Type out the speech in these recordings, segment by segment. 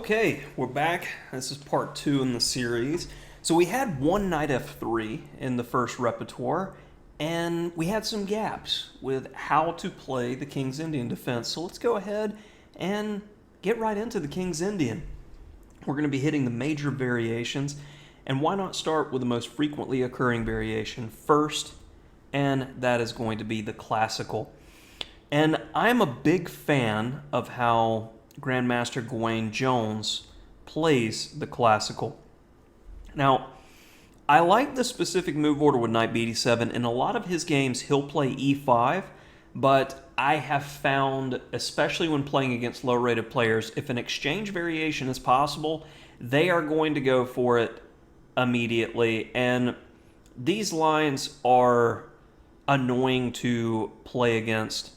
Okay, we're back. This is part 2 in the series. So we had one knight f3 in the first repertoire, and we had some gaps with how to play the King's Indian defense. So let's go ahead and get right into the King's Indian. We're going to be hitting the major variations, and why not start with the most frequently occurring variation first, and that is going to be the classical. And I'm a big fan of how Grandmaster Gawain Jones plays the classical. Now, I like the specific move order with knight b7. In a lot of his games, he'll play e5, but I have found, especially when playing against low-rated players, if an exchange variation is possible, they are going to go for it immediately. And these lines are annoying to play against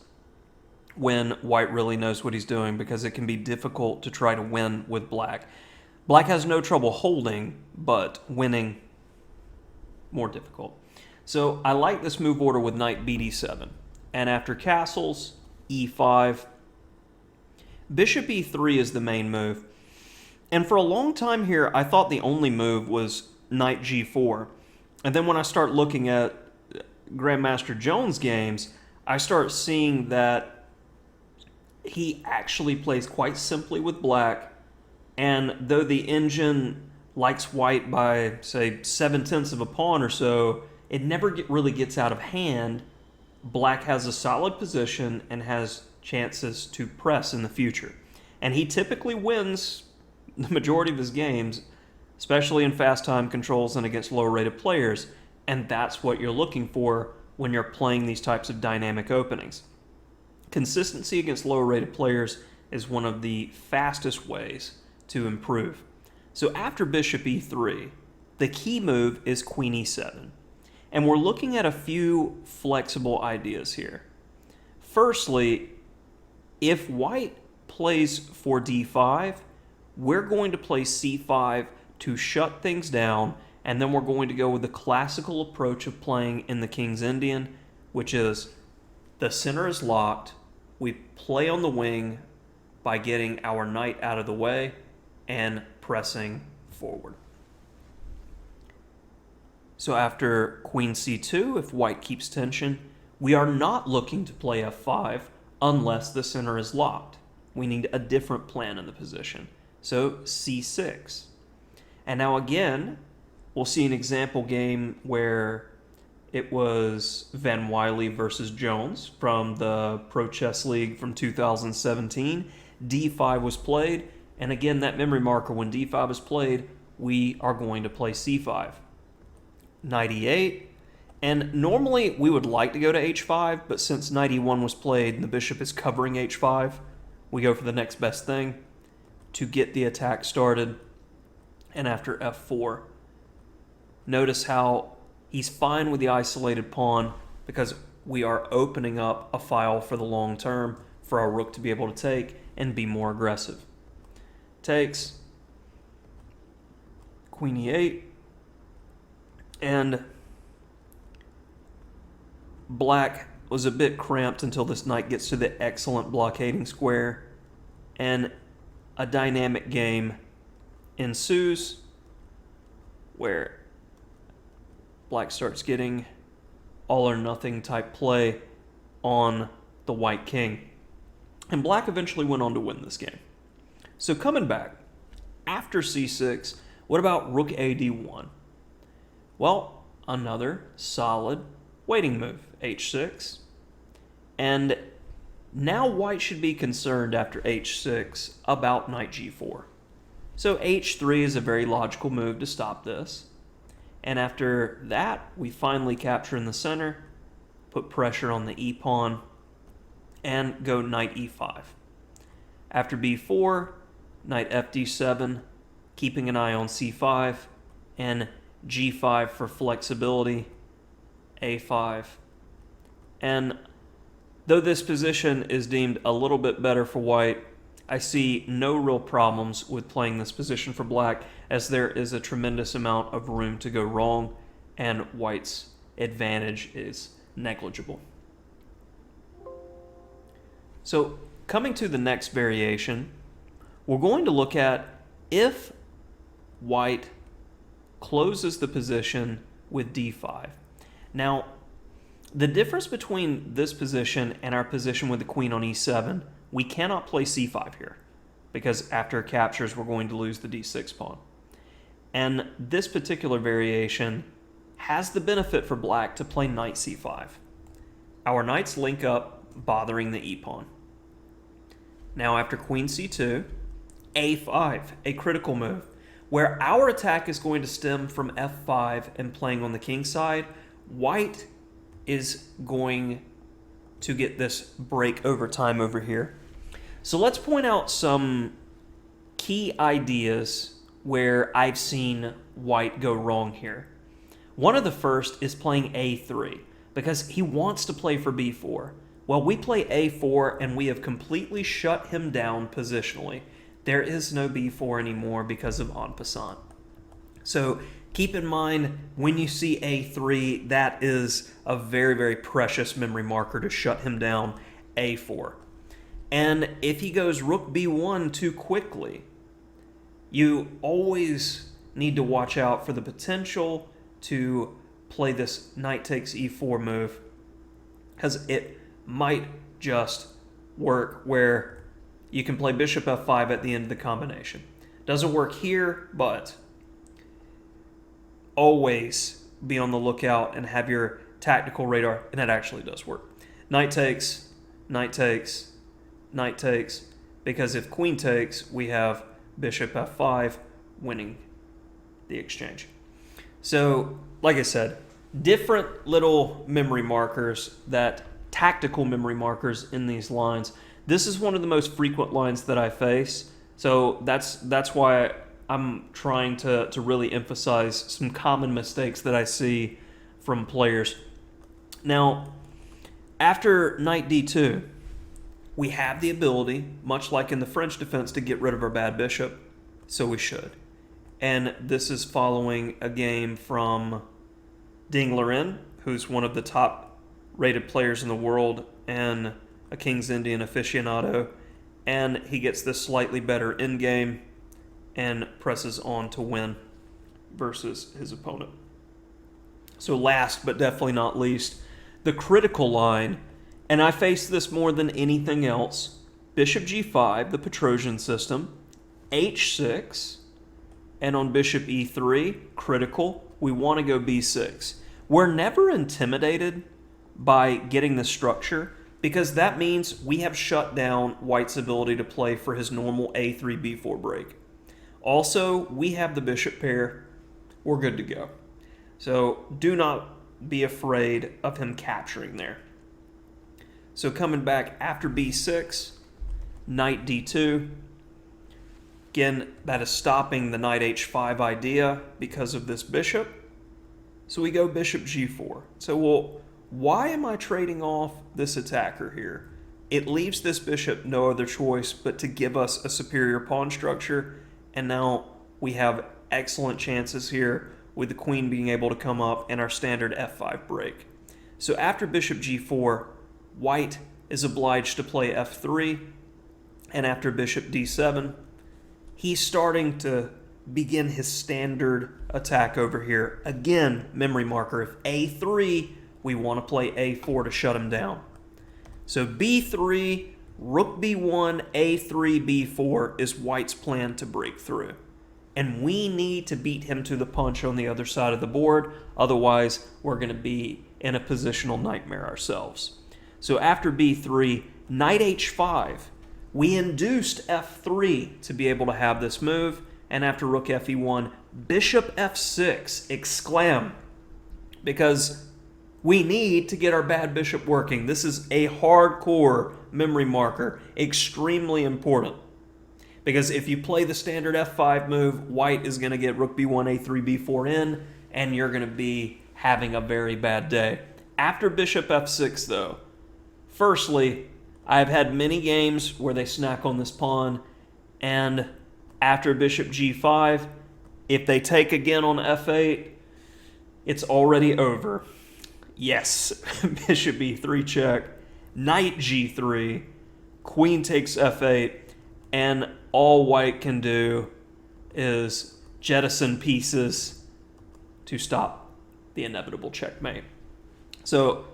when white really knows what he's doing, because it can be difficult to try to win with black. Black has no trouble holding, but winning, more difficult. So I like this move order with knight bd7. And after castles, e5. Bishop e3 is the main move. And for a long time here, I thought the only move was knight g4. And then when I start looking at Grandmaster Jones' games, I start seeing that he actually plays quite simply with black, and though the engine likes white by, say, 7/10 of a pawn or so, it never really gets out of hand. Black has a solid position and has chances to press in the future. And he typically wins the majority of his games, especially in fast time controls and against low-rated players, and that's what you're looking for when you're playing these types of dynamic openings. Consistency against lower-rated players is one of the fastest ways to improve. So after bishop e3, the key move is queen e7. And we're looking at a few flexible ideas here. Firstly, if white plays for d5, we're going to play c5 to shut things down, and then we're going to go with the classical approach of playing in the King's Indian, which is the center is locked. We play on the wing by getting our knight out of the way and pressing forward. So after queen c2, if white keeps tension, we are not looking to play f5 unless the center is locked. We need a different plan in the position. So c6. And now again, we'll see an example game where it was Van Wiley versus Jones from the Pro Chess League from 2017. d5 was played, and again, that memory marker, when d5 is played, we are going to play c5. Knight e8, and normally we would like to go to h5, but since knight e1 was played and the bishop is covering h5, we go for the next best thing to get the attack started. And after f4, notice how he's fine with the isolated pawn because we are opening up a file for the long term for our rook to be able to take and be more aggressive. Takes, queen e8, and black was a bit cramped until this knight gets to the excellent blockading square, and a dynamic game ensues where black starts getting all or nothing type play on the white king. And black eventually went on to win this game. So coming back, after c6, what about rook a d1? Well, another solid waiting move, h6. And now white should be concerned after h6 about knight g4. So h3 is a very logical move to stop this. And after that, we finally capture in the center, put pressure on the e-pawn, and go knight e5. After b4, knight fd7, keeping an eye on c5, and g5 for flexibility, a5. And though this position is deemed a little bit better for white, I see no real problems with playing this position for black, as there is a tremendous amount of room to go wrong, and white's advantage is negligible. So coming to the next variation, we're going to look at if white closes the position with d5. Now, the difference between this position and our position with the queen on e7, we cannot play c5 here, because after it captures, we're going to lose the d6 pawn. And this particular variation has the benefit for black to play knight c5. Our knights link up, bothering the e-pawn. Now after queen c2, a5, a critical move, where our attack is going to stem from f5 and playing on the king side. White is going to get this break over time over here. So let's point out some key ideas where I've seen white go wrong here. One of the first is playing a3, because he wants to play for b4. Well, we play a4 and we have completely shut him down positionally. There is no b4 anymore because of en passant. So keep in mind, when you see a3, that is a very, very precious memory marker to shut him down, a4. And if he goes rook b1 too quickly, you always need to watch out for the potential to play this knight takes e4 move, because it might just work where you can play bishop f5 at the end of the combination. Doesn't work here, but always be on the lookout and have your tactical radar, and it actually does work. Knight takes, knight takes, knight takes, because if queen takes, we have bishop f5 winning the exchange. So, like I said, different little memory markers, that tactical memory markers in these lines. This is one of the most frequent lines that I face, so that's why I'm trying to really emphasize some common mistakes that I see from players. Now, after knight d2, we have the ability, much like in the French defense, to get rid of our bad bishop, so we should. And this is following a game from Dinglerin, who's one of the top-rated players in the world and a King's Indian aficionado, and he gets this slightly better endgame and presses on to win versus his opponent. So last but definitely not least, the critical line, and I face this more than anything else, bishop g5, the Petrosian system, h6, and on bishop e3, critical, we want to go b6. We're never intimidated by getting the structure, because that means we have shut down white's ability to play for his normal a3, b4 break. Also, we have the bishop pair. We're good to go. So do not be afraid of him capturing there. So coming back after b6, knight d2. Again, that is stopping the knight h5 idea because of this bishop. So we go bishop g4. So, well, why am I trading off this attacker here? It leaves this bishop no other choice but to give us a superior pawn structure, and now we have excellent chances here with the queen being able to come up and our standard f5 break. So after bishop g4, white is obliged to play f3, and after bishop d7, he's starting to begin his standard attack over here. Again, memory marker, if a3, we want to play a4 to shut him down. So b3, rook b1, a3, b4 is white's plan to break through. And we need to beat him to the punch on the other side of the board. Otherwise, we're going to be in a positional nightmare ourselves. So after b3, knight h5, we induced f3 to be able to have this move. And after rook fe1, bishop f6, exclam, because we need to get our bad bishop working. This is a hardcore memory marker, extremely important. Because if you play the standard f5 move, white is going to get rook b1, a3, b4 in, and you're going to be having a very bad day. After bishop f6, though, firstly, I've had many games where they snack on this pawn, and after bishop g5, if they take again on f8, it's already over. Yes, bishop e3 check, knight g3, queen takes f8, and all white can do is jettison pieces to stop the inevitable checkmate. So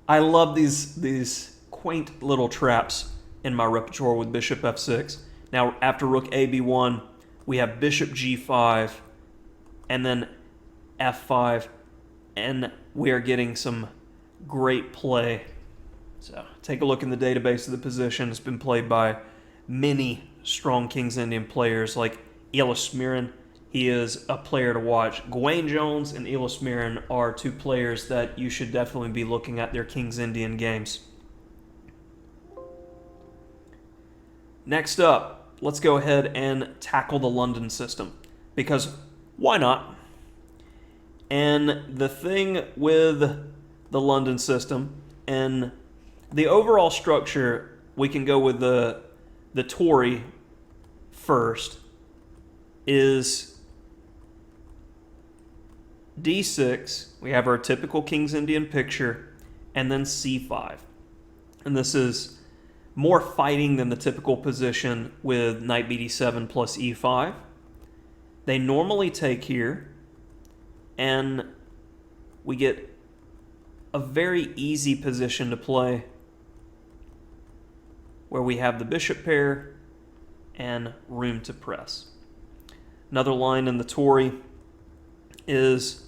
I love these quaint little traps in my repertoire with bishop f6. Now after rook a b1, we have bishop g5, and then f5, and we are getting some great play. So take a look in the database of the position. It's been played by many strong King's Indian players like Elis Mirin. He is a player to watch. Gawain Jones and Elis Mirin are two players that you should definitely be looking at their King's Indian games. Next up, let's go ahead and tackle the London system, because why not? And the thing with the London system, and the overall structure, we can go with the Tory first, is d6, we have our typical King's Indian picture, and then c5. And this is more fighting than the typical position with knight bd7 plus e5. They normally take here, and we get a very easy position to play where we have the bishop pair and room to press. Another line in the Tory is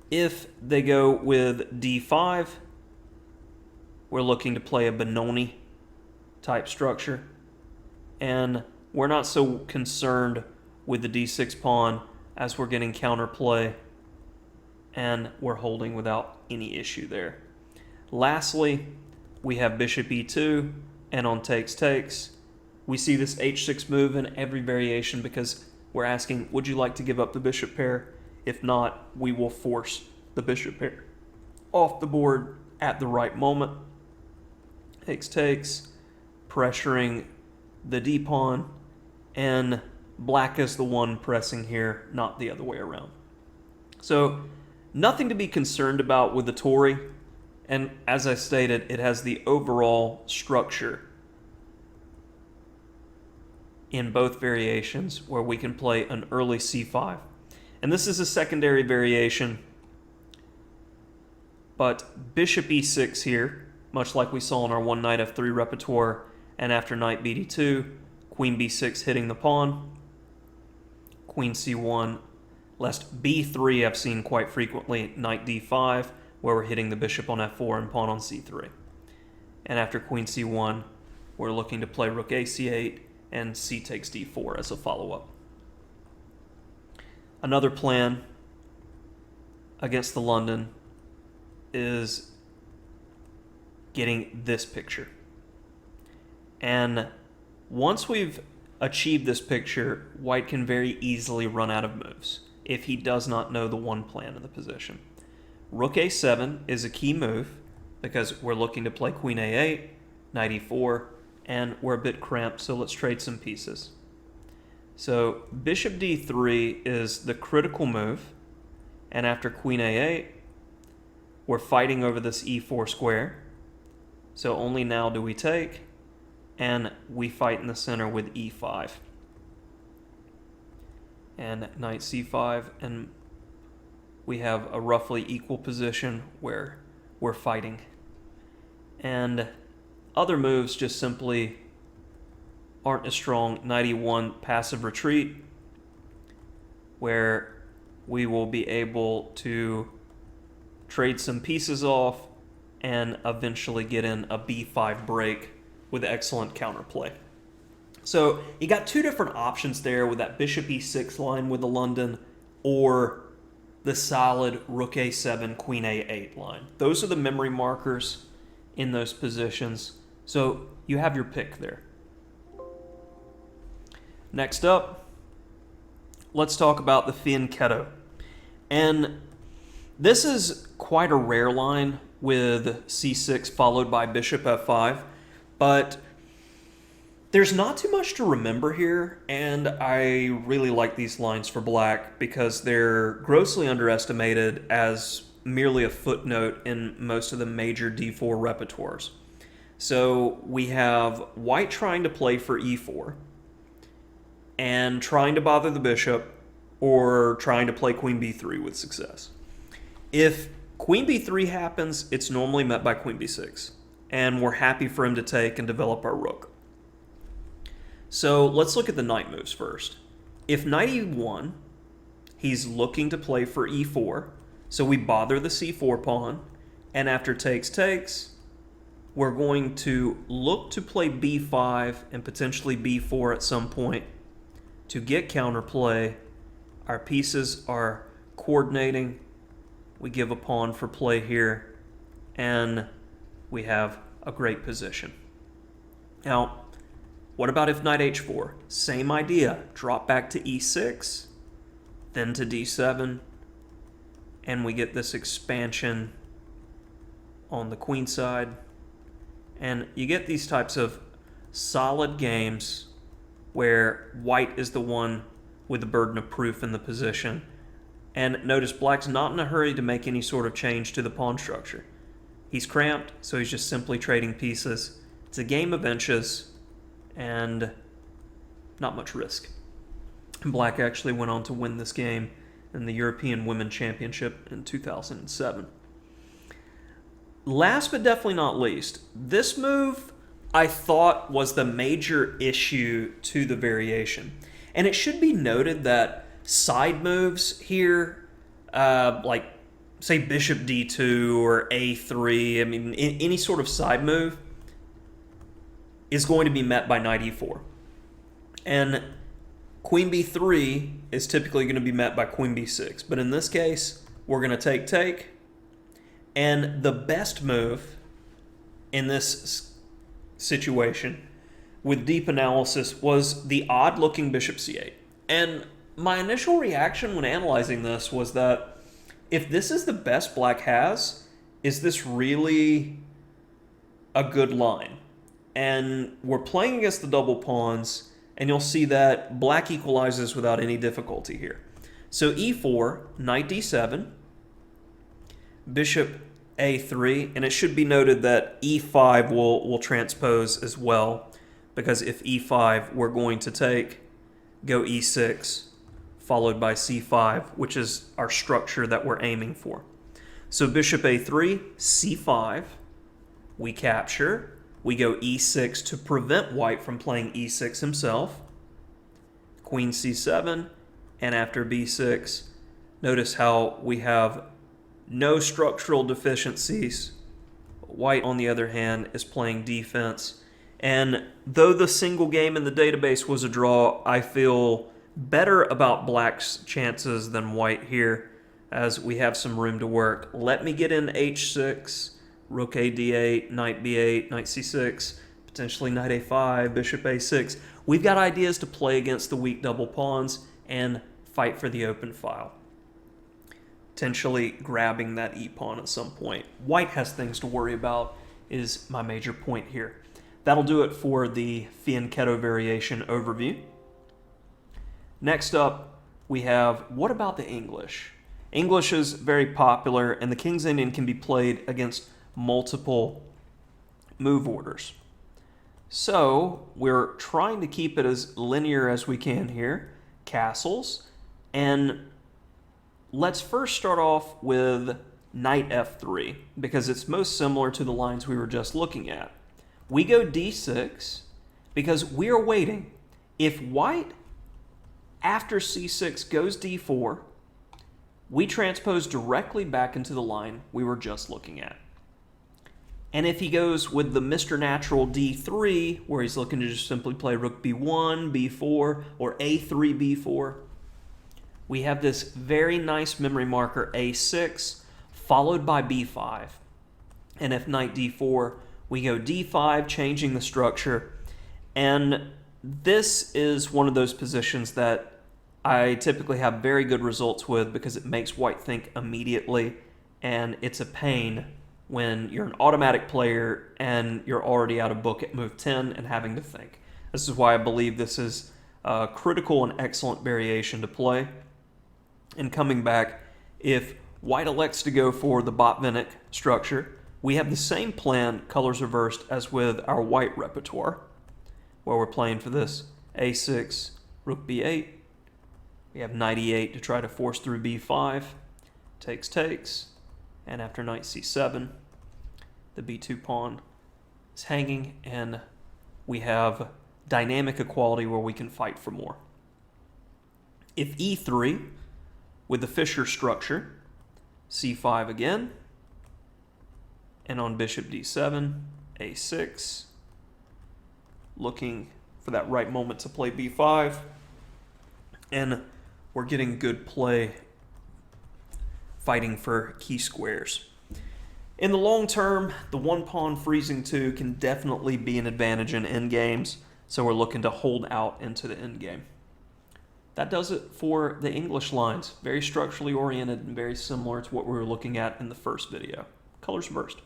if they go with d5, we're looking to play a Benoni type structure, and we're not so concerned with the d6 pawn as we're getting counterplay, and we're holding without any issue there. Lastly, we have bishop e2, and on takes, we see this h6 move in every variation because we're asking, would you like to give up the bishop pair? If not, we will force the bishop pair off the board at the right moment. Takes, pressuring the d-pawn, and black is the one pressing here, not the other way around. So nothing to be concerned about with the Tory, and as I stated, it has the overall structure in both variations where we can play an early c5. And this is a secondary variation, but bishop e6 here, much like we saw in our one knight f3 repertoire, and after knight bd2, queen b6 hitting the pawn, queen c1, lest b3 I've seen quite frequently, knight d5, where we're hitting the bishop on f4 and pawn on c3. And after queen c1, we're looking to play rook a c8 and c takes d4 as a follow-up. Another plan against the London is getting this picture. And once we've achieved this picture, white can very easily run out of moves if he does not know the one plan of the position. Rook a7 is a key move because we're looking to play queen a8, knight e4, and we're a bit cramped, so let's trade some pieces. So bishop d3 is the critical move, and after queen a8, we're fighting over this e4 square. So only now do we take, and we fight in the center with e5. And knight c5, and we have a roughly equal position where we're fighting. And other moves just simply aren't as strong. Knight e1, passive retreat, where we will be able to trade some pieces off and eventually get in a b5 break with excellent counterplay. So you got two different options there with that bishop e6 line with the London or the solid rook a7, queen a8 line. Those are the memory markers in those positions. So you have your pick there. Next up, let's talk about the Fianchetto. And this is quite a rare line with c6 followed by bishop f5, but there's not too much to remember here, and I really like these lines for black because they're grossly underestimated as merely a footnote in most of the major d4 repertoires. So we have white trying to play for e4, and trying to bother the bishop, or trying to play queen b3 with success. If queen b3 happens, it's normally met by queen b6, and we're happy for him to take and develop our rook. So let's look at the knight moves first. If knight e1, he's looking to play for e4, so we bother the c4 pawn, and after takes, we're going to look to play b5 and potentially b4 at some point to get counterplay. Our pieces are coordinating. We give a pawn for play here, and we have a great position. Now, what about if knight h4? Same idea. Drop back to e6, then to d7, and we get this expansion on the queen side. And you get these types of solid games where white is the one with the burden of proof in the position. And notice black's not in a hurry to make any sort of change to the pawn structure. He's cramped, so he's just simply trading pieces. It's a game of inches and not much risk. Black actually went on to win this game in the European Women's Championship in 2007. Last but definitely not least, this move I thought was the major issue to the variation. And it should be noted that side moves here, like say bishop d2 or a3, I mean any sort of side move is going to be met by knight e4. And queen b3 is typically going to be met by queen b6. But in this case, we're going to take. And the best move in this situation with deep analysis was the odd-looking bishop c8. And my initial reaction when analyzing this was that if this is the best black has, is this really a good line? And we're playing against the double pawns, and you'll see that black equalizes without any difficulty here. So e4, knight d7, bishop a3, and it should be noted that e5 will transpose as well, because if e5, we're going to go e6, followed by c5, which is our structure that we're aiming for. So bishop a3, c5, we capture. We go e6 to prevent white from playing e6 himself. Queen c7, and after b6, notice how we have no structural deficiencies. White, on the other hand, is playing defense. And though the single game in the database was a draw, I feel better about black's chances than white here, as we have some room to work. Let me get in h6, rook a d8, knight b8, knight c6, potentially knight a5, bishop a6. We've got ideas to play against the weak double pawns and fight for the open file. Potentially grabbing that e-pawn at some point. White has things to worry about is my major point here. That'll do it for the Fianchetto variation overview. Next up, we have, what about the English? English is very popular, and the King's Indian can be played against multiple move orders. So we're trying to keep it as linear as we can here. Castles. And let's first start off with knight f3, because it's most similar to the lines we were just looking at. We go d6 because we are waiting. If white, after c6, goes d4, we transpose directly back into the line we were just looking at. And if he goes with the Mr. Natural d3, where he's looking to just simply play rook b1, b4, or a3, b4, we have this very nice memory marker a6, followed by b5. And if knight d4, we go d5, changing the structure. And this is one of those positions that I typically have very good results with, because it makes white think immediately, and it's a pain when you're an automatic player and you're already out of book at move 10 and having to think. This is why I believe this is a critical and excellent variation to play. And coming back, if white elects to go for the Botvinnik structure, we have the same plan, colors reversed, as with our white repertoire, where we're playing for this a6, Rook b8. We have knight e8 to try to force through b5. Takes, takes. And after knight c7, the b2 pawn is hanging, and we have dynamic equality where we can fight for more. If e3, with the Fischer structure, c5 again, and on bishop d7, a6, looking for that right moment to play b5, and we're getting good play fighting for key squares. In the long term, the one pawn freezing 2 can definitely be an advantage in endgames, so we're looking to hold out into the endgame. That does it for the English lines. Very structurally oriented and very similar to what we were looking at in the first video. Colors reversed.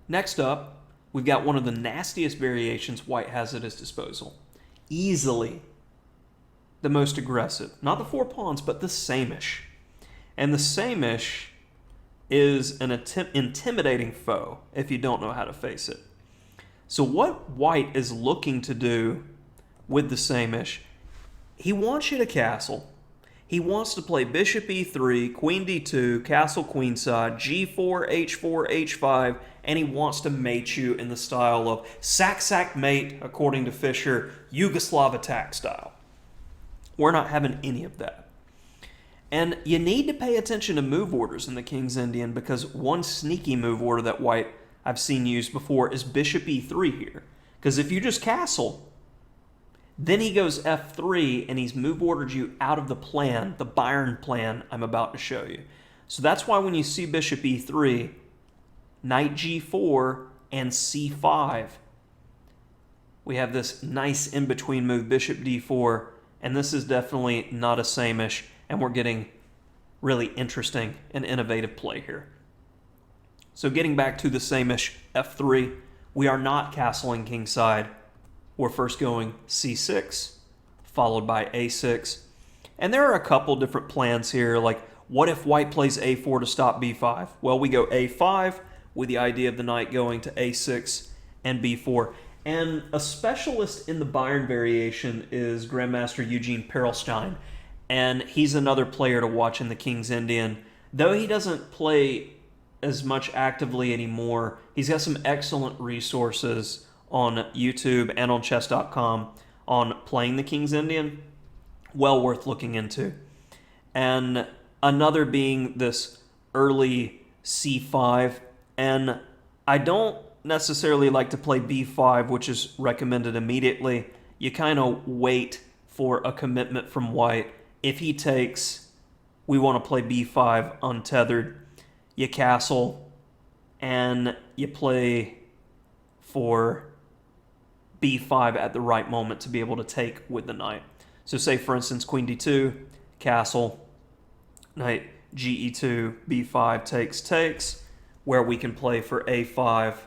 Next up, we've got one of the nastiest variations white has at his disposal. Easily the most aggressive. Not the 4 pawns, but the Sämisch. And the Sämisch is an intimidating foe if you don't know how to face it. So what white is looking to do with the Sämisch, he wants you to castle. He wants to play bishop e3, queen d2, castle queenside, g4, h4, h5, and he wants to mate you in the style of sack mate, according to Fischer, Yugoslav attack style. We're not having any of that. And you need to pay attention to move orders in the King's Indian, because one sneaky move order that white I've seen used before is bishop e3 here. Because if you just castle, then he goes f3 and he's move ordered you out of the plan, the Bryan plan I'm about to show you. So that's why when you see bishop e3, knight g4 and c5, we have this nice in-between move, bishop d4, and this is definitely not a Sämisch, and we're getting really interesting and innovative play here. So getting back to the Sämisch f3, we are not castling kingside. We're first going c6, followed by a6. And there are a couple different plans here, like what if white plays a4 to stop b5? Well, we go a5 with the idea of the knight going to a6 and b4. And a specialist in the Bryan variation is Grandmaster Eugene Perelstein, and he's another player to watch in the King's Indian. Though he doesn't play as much actively anymore, he's got some excellent resources on YouTube and on chess.com on playing the King's Indian. Well worth looking into. And another being this early c5, and I don't necessarily like to play b5, which is recommended immediately. You kind of wait for a commitment from white. If he takes, we want to play b5 untethered. You castle and you play for b5 at the right moment to be able to take with the knight. So say, for instance, queen d2, castle, knight ge2, b5, takes, where we can play for a5,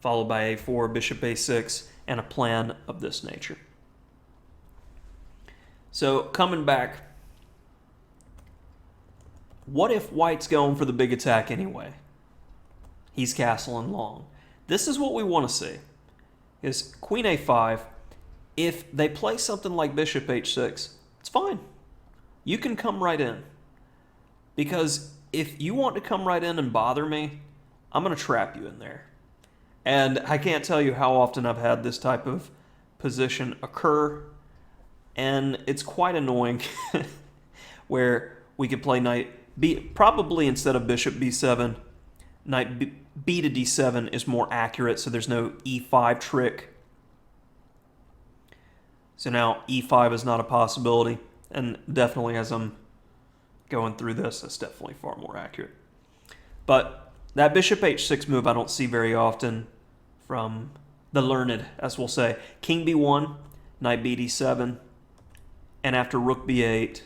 followed by a4, bishop a6, and a plan of this nature. So coming back, what if white's going for the big attack anyway? He's castling long. This is what we want to see, is queen a5. If they play something like bishop h6, it's fine. You can come right in. Because if you want to come right in and bother me, I'm going to trap you in there. And I can't tell you how often I've had this type of position occur, and it's quite annoying where we could play knight b, probably instead of bishop b7, knight b to d7 is more accurate, so there's no e5 trick. So now e5 is not a possibility, and definitely as I'm going through this, it's definitely far more accurate. But that bishop h6 move I don't see very often from the learned, as we'll say. King b1, knight b d7, and after rook b8,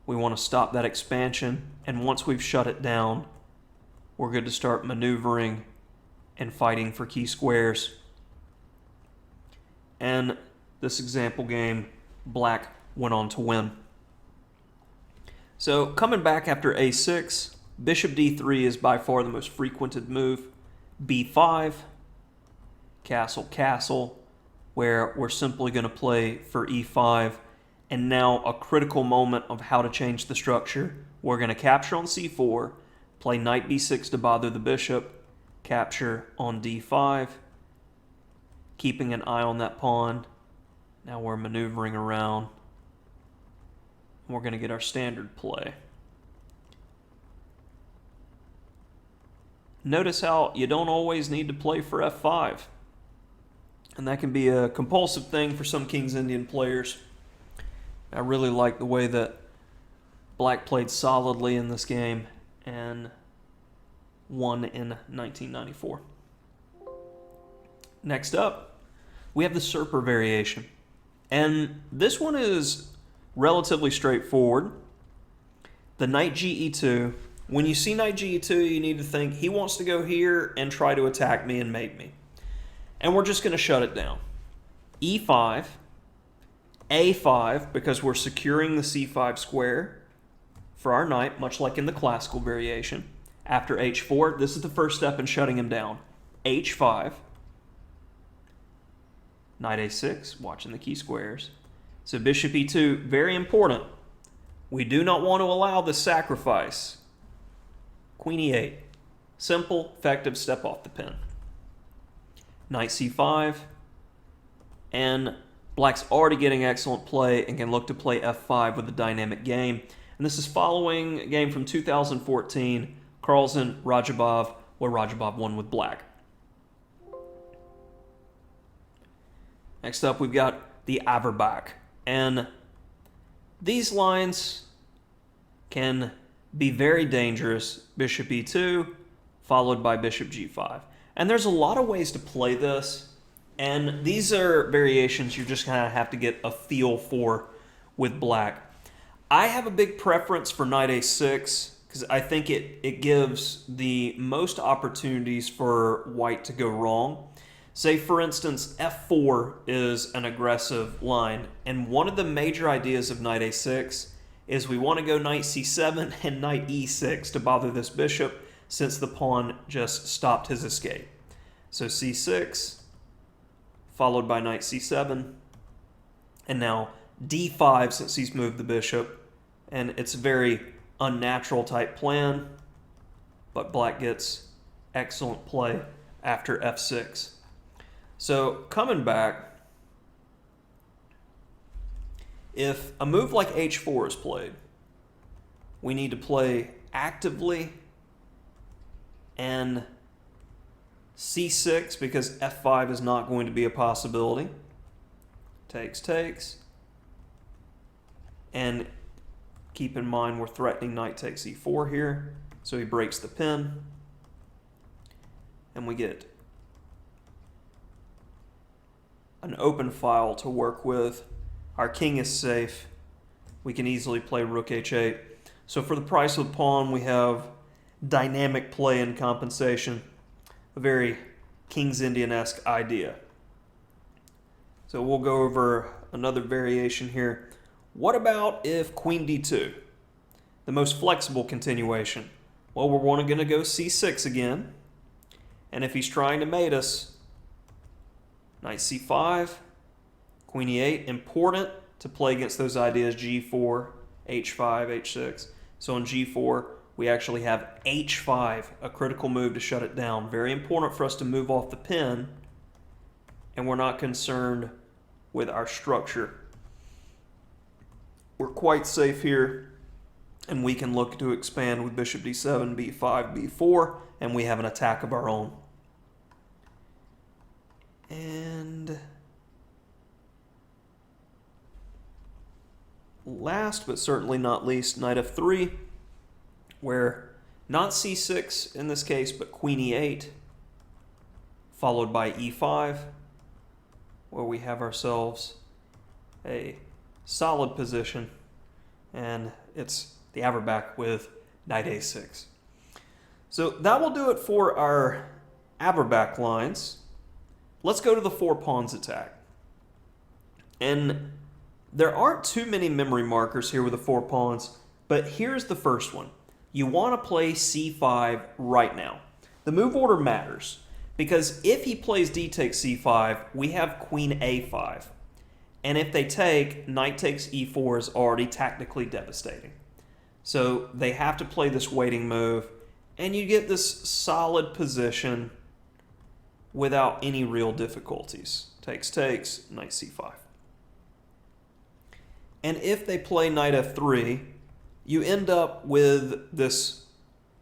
we want to stop that expansion, and once we've shut it down, we're good to start maneuvering and fighting for key squares. And this example game, black went on to win. So coming back after a6, bishop d3 is by far the most frequented move. b5, castle, where we're simply going to play for e5. And now a critical moment of how to change the structure. We're going to capture on c4, play knight b6 to bother the bishop, capture on d5, keeping an eye on that pawn. Now we're maneuvering around. We're going to get our standard play. Notice how you don't always need to play for f5. And that can be a compulsive thing for some King's Indian players. I really like the way that Black played solidly in this game and won in 1994. Next up, we have the Serper variation. And this one is relatively straightforward. The knight ge2. When you see knight ge2, you need to think, he wants to go here and try to attack me and mate me. And we're just going to shut it down. e5, a5, because we're securing the c5 square for our knight, much like in the classical variation. After h4, this is the first step in shutting him down. h5, knight a6, watching the key squares. So bishop e2, very important. We do not want to allow this sacrifice. Queen e8, simple, effective, step off the pin. Knight c5, and Black's already getting excellent play and can look to play f5 with a dynamic game. And this is following a game from 2014, Carlsen, Rajabov, where Rajabov won with Black. Next up, we've got the Averbakh. And these lines can be very dangerous. Bishop e2, followed by bishop g5. And there's a lot of ways to play this. And these are variations you just kind of have to get a feel for with Black. I have a big preference for knight a6 because I think it gives the most opportunities for white to go wrong. Say, for instance, f4 is an aggressive line. And one of the major ideas of knight a6 is we want to go knight c7 and knight e6 to bother this bishop since the pawn just stopped his escape. So c6, followed by knight c7, and now d5 since he's moved the bishop. And it's a very unnatural type plan, but Black gets excellent play after f6. So coming back, if a move like h4 is played, we need to play actively and c6 because f5 is not going to be a possibility. Takes, takes. And keep in mind we're threatening knight takes e4 here. So he breaks the pin. And we get an open file to work with. Our king is safe. We can easily play rook h8. So for the price of the pawn, we have dynamic play and compensation. A very King's Indian-esque idea. So we'll go over another variation here. What about if queen d2? The most flexible continuation. Well, we're going to go c6 again. And if he's trying to mate us, knight c5, queen e8, important to play against those ideas, g4, h5, h6. So on g4, we actually have h5, a critical move to shut it down. Very important for us to move off the pin, and we're not concerned with our structure. We're quite safe here, and we can look to expand with bishop d7, b5, b4, and we have an attack of our own. And last but certainly not least, knight f3, where not c6 in this case, but queen e8, followed by e5, where we have ourselves a solid position, and it's the Averbakh with knight a6. So that will do it for our Averbakh lines. Let's go to the four pawns attack. And there aren't too many memory markers here with the four pawns, but here's the first one. You want to play c5 right now. The move order matters Because if he plays d takes c5, we have queen a5. And if they take, knight takes e4 is already tactically devastating. So they have to play this waiting move, and you get this solid position without any real difficulties. Takes, knight c5. And if they play knight f3, you end up with this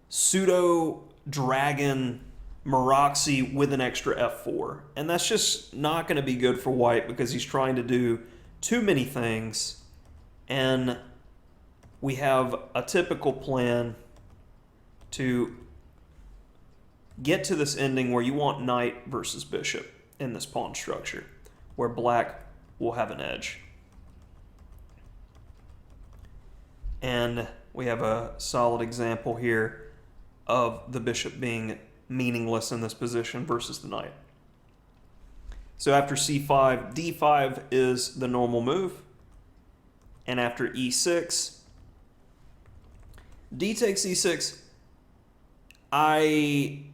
pseudo-dragon Maroczy with an extra f4. And that's just not going to be good for white because he's trying to do too many things. And we have a typical plan to get to this ending where you want knight versus bishop in this pawn structure, where black will have an edge. And we have a solid example here of the bishop being meaningless in this position versus the knight. So after c5, d5 is the normal move. And after e6, d takes e6, I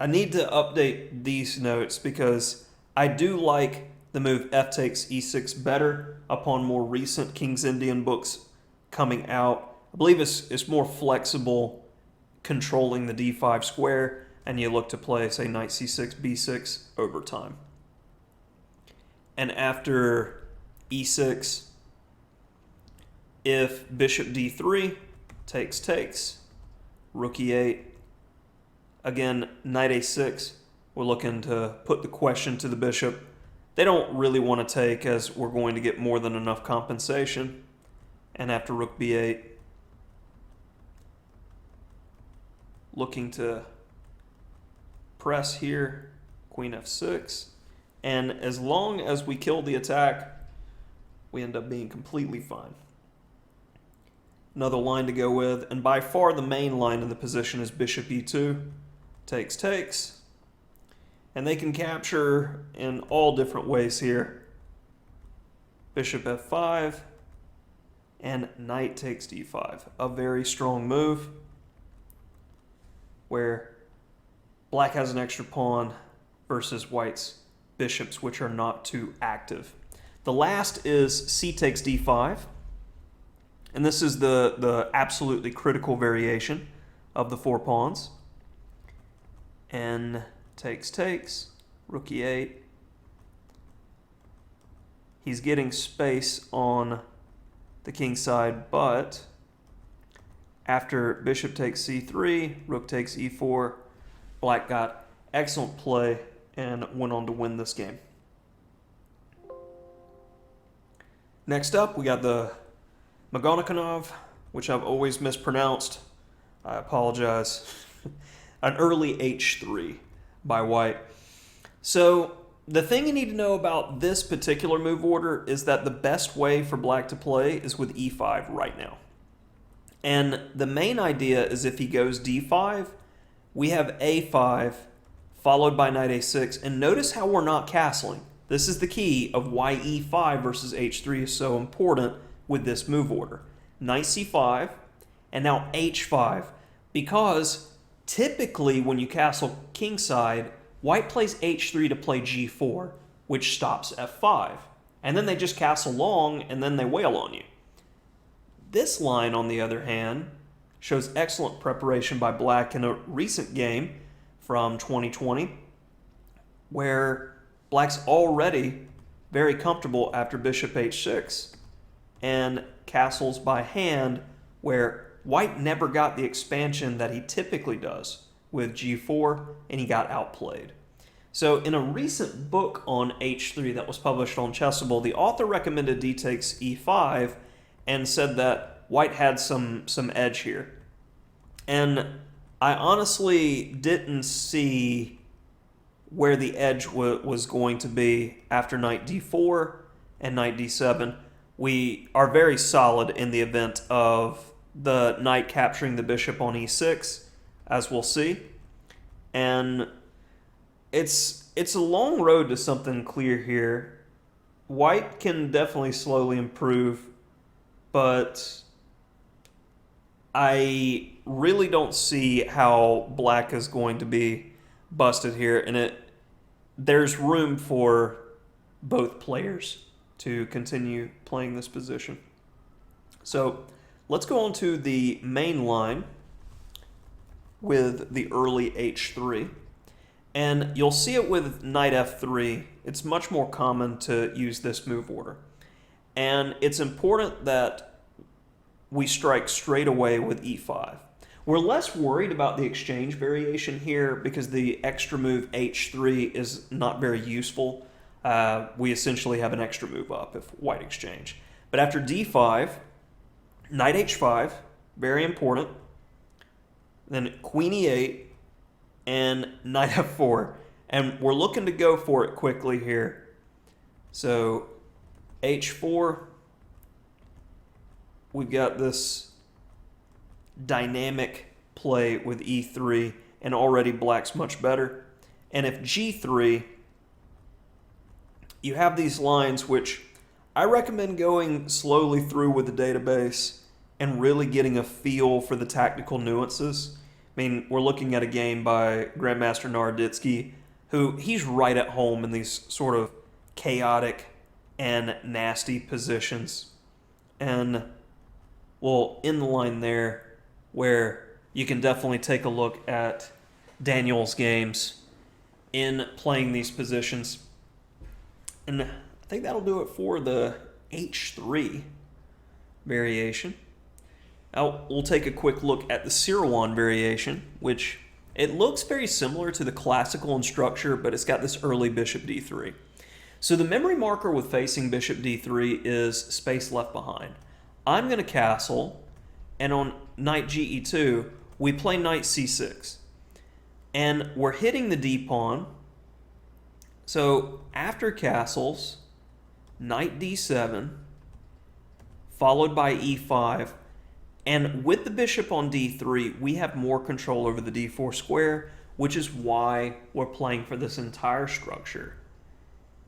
need to update these notes because I do like the move f takes e6 better upon more recent King's Indian books coming out. I believe it's more flexible, controlling the d5 square, and you look to play, say, knight c6, b6 over time. And after e6, if bishop d3, takes, rook e8, again, knight a6, we're looking to put the question to the bishop. They don't really want to take, as we're going to get more than enough compensation. And after rook b8, looking to press here, queen f6. And as long as we kill the attack, we end up being completely fine. Another line to go with, and by far the main line in the position is bishop e2, takes. And they can capture in all different ways here. Bishop f5 and knight takes d5. A very strong move where black has an extra pawn versus white's bishops, which are not too active. The last is c takes d5. And this is the absolutely critical variation of the 4 pawns. And takes, rook e8. He's getting space on the king's side, but after bishop takes c3, rook takes e4, black got excellent play and went on to win this game. Next up, we got the Makogonov, which I've always mispronounced. I apologize. An early h3 by white. So the thing you need to know about this particular move order is that the best way for black to play is with e5 right now. And the main idea is if he goes d5, we have a5 followed by knight a6. And notice how we're not castling. This is the key of why e5 versus h3 is so important with this move order. Knight c5 and now h5, because typically when you castle kingside, white plays h3 to play g4, which stops f5. And then they just castle long and then they wail on you. This line, on the other hand, shows excellent preparation by black in a recent game from 2020, where black's already very comfortable after bishop h6 and castles by hand, where white never got the expansion that he typically does with g4, and he got outplayed. So in a recent book on h3 that was published on Chessable, the author recommended d takes e5 and said that white had some edge here. And I honestly didn't see where the edge was going to be after knight d4 and knight d7. We are very solid in the event of the knight capturing the bishop on e6, as we'll see. And it's a long road to something clear here. White can definitely slowly improve, but I really don't see how black is going to be busted here, and there's room for both players to continue playing this position. So let's go on to the main line with the early h3. And you'll see it with knight f3. It's much more common to use this move order. And it's important that we strike straight away with e5. We're less worried about the exchange variation here because the extra move h3 is not very useful. We essentially have an extra move up if white exchange. But after d5, knight h5, very important. Then queen e8 and knight f4. And we're looking to go for it quickly here. So h4, we've got this dynamic play with e3, and already black's much better. And if g3, you have these lines which I recommend going slowly through with the database and really getting a feel for the tactical nuances. I mean, we're looking at a game by Grandmaster Naroditsky, who he's right at home in these sort of chaotic and nasty positions. And we'll end the line there, where you can definitely take a look at Daniel's games in playing these positions. And I think that'll do it for the h3 variation. Now we'll take a quick look at the Sirwan variation, which it looks very similar to the classical in structure, but it's got this early bishop d3. So the memory marker with facing bishop d3 is space left behind. I'm going to castle, and on knight ge2, we play knight c6. And we're hitting the d-pawn. So after castles, knight d7, followed by e5. And with the bishop on d3, we have more control over the d4 square, which is why we're playing for this entire structure.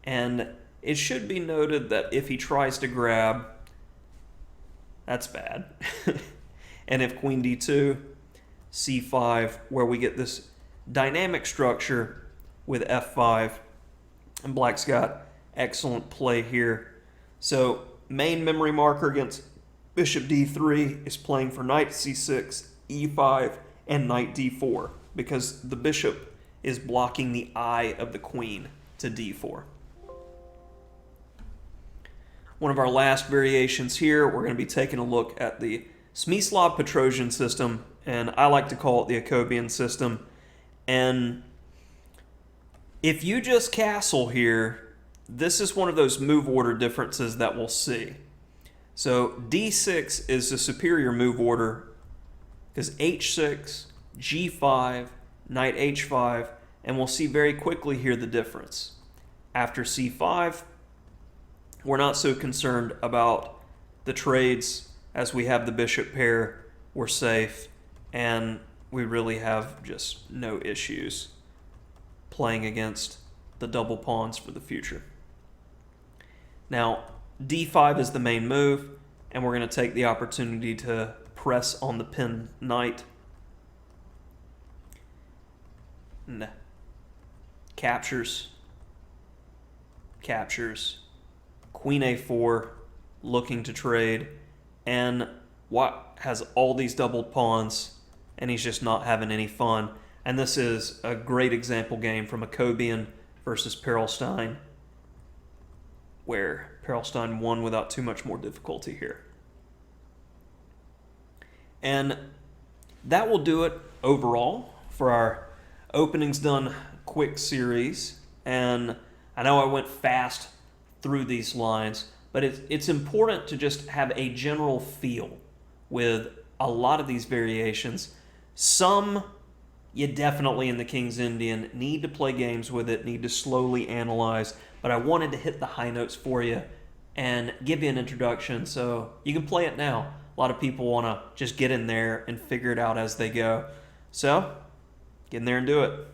And it should be noted that if he tries to grab, that's bad. And if queen d2, c5, where we get this dynamic structure with f5, and black's got excellent play here. So main memory marker against bishop d3 is playing for knight c6, e5, and knight d4, because the bishop is blocking the eye of the queen to d4. One of our last variations here, we're going to be taking a look at the Smyslov-Petrosian system, and I like to call it the Jacobian system. And if you just castle here, this is one of those move order differences that we'll see. So d6 is the superior move order because h6, g5, knight h5, and we'll see very quickly here the difference. After c5, we're not so concerned about the trades as we have the bishop pair, we're safe, and we really have just no issues playing against the double pawns for the future. Now, d5 is the main move, and we're going to take the opportunity to press on the pinned knight. And captures, queen a4, looking to trade, and Watt has all these doubled pawns, and he's just not having any fun. And this is a great example game from Jacobian versus Perelstein, where Perelstein won without too much more difficulty here. And that will do it overall for our openings done quick series. And I know I went fast through these lines, but it's important to just have a general feel with a lot of these variations. Some you definitely in the King's Indian need to play games with it, need to slowly analyze, but I wanted to hit the high notes for you and give you an introduction so you can play it now. A lot of people want to just get in there and figure it out as they go. So, get in there and do it.